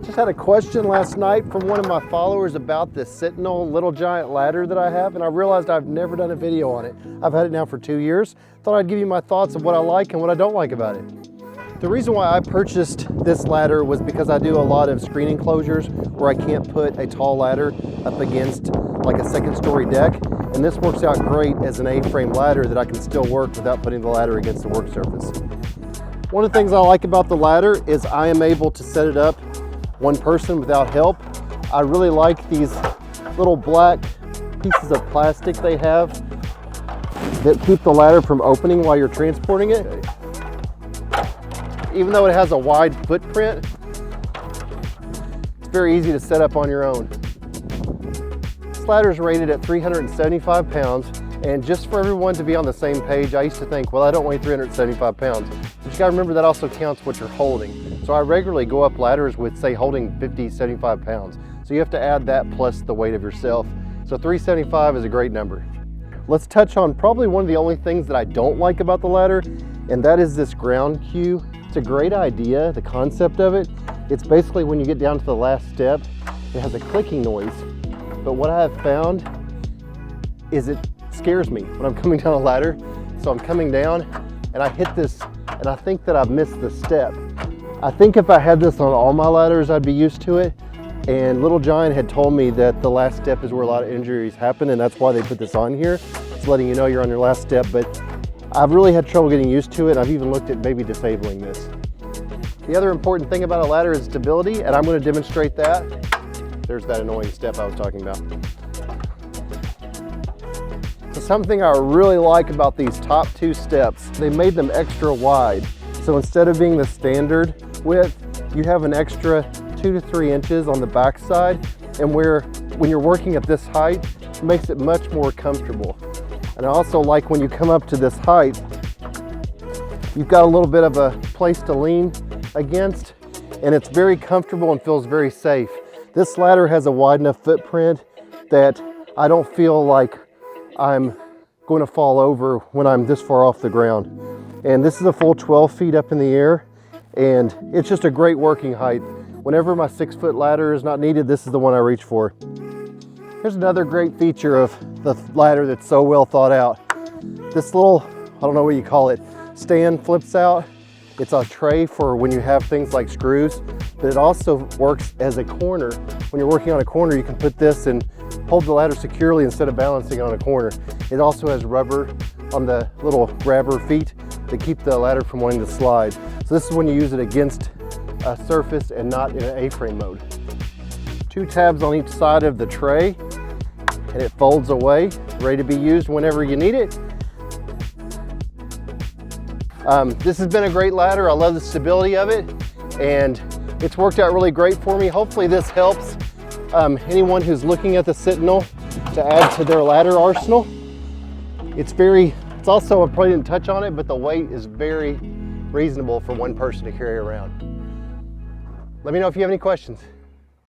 Just had a question last night from one of my followers about this Sentinel Little Giant ladder that I have, and I realized I've never done a video on it. I've had it now for 2 years. Thought I'd give you my thoughts of what I like and what I don't like about it. The reason why I purchased this ladder was because I do a lot of screen enclosures where I can't put a tall ladder up against like a second-story deck, and this works out great as an A-frame ladder that I can still work without putting the ladder against the work surface. One of the things I like about the ladder is I am able to set it up one person without help. I really like these little black pieces of plastic they have that keep the ladder from opening while you're transporting it. Even though it has a wide footprint, it's very easy to set up on your own. This ladder is rated at 375 pounds, and just for everyone to be on the same page, I used to think, well, I don't weigh 375 pounds. But you gotta remember that also counts what you're holding. So I regularly go up ladders with, say, holding 50, 75 pounds. So you have to add that plus the weight of yourself. So 375 is a great number. Let's touch on probably one of the only things that I don't like about the ladder, and that is this ground cue. It's a great idea, the concept of it. It's basically when you get down to the last step, it has a clicking noise. But what I have found is it scares me when I'm coming down a ladder. So I'm coming down and I hit this and I think that I've missed the step. I think if I had this on all my ladders, I'd be used to it. And Little Giant had told me that the last step is where a lot of injuries happen, and that's why they put this on here. It's letting you know you're on your last step, but I've really had trouble getting used to it. I've even looked at maybe disabling this. The other important thing about a ladder is stability, and I'm going to demonstrate that. There's that annoying step I was talking about. So something I really like about these top two steps, they made them extra wide. So instead of being the standard width, you have an extra 2 to 3 inches on the back side, and when you're working at this height, it makes it much more comfortable. And I also like when you come up to this height, you've got a little bit of a place to lean against, and it's very comfortable and feels very safe. This ladder has a wide enough footprint that I don't feel like I'm going to fall over when I'm this far off the ground. And this is a full 12 feet up in the air, and it's just a great working height. Whenever my 6-foot ladder is not needed, this is the one I reach for. Here's another great feature of the ladder that's so well thought out. This little, I don't know what you call it, stand flips out. It's a tray for when you have things like screws, but it also works as a corner. When you're working on a corner, you can put this and hold the ladder securely instead of balancing on a corner. It also has rubber on the little grabber feet to keep the ladder from wanting to slide. So this is when you use it against a surface and not in an A-frame mode. 2 tabs on each side of the tray, and it folds away, ready to be used whenever you need it. This has been a great ladder. I love the stability of it, and it's worked out really great for me. Hopefully this helps anyone who's looking at the Sentinel to add to their ladder arsenal. It's also, I probably didn't touch on it, but the weight is very reasonable for one person to carry around. Let me know if you have any questions.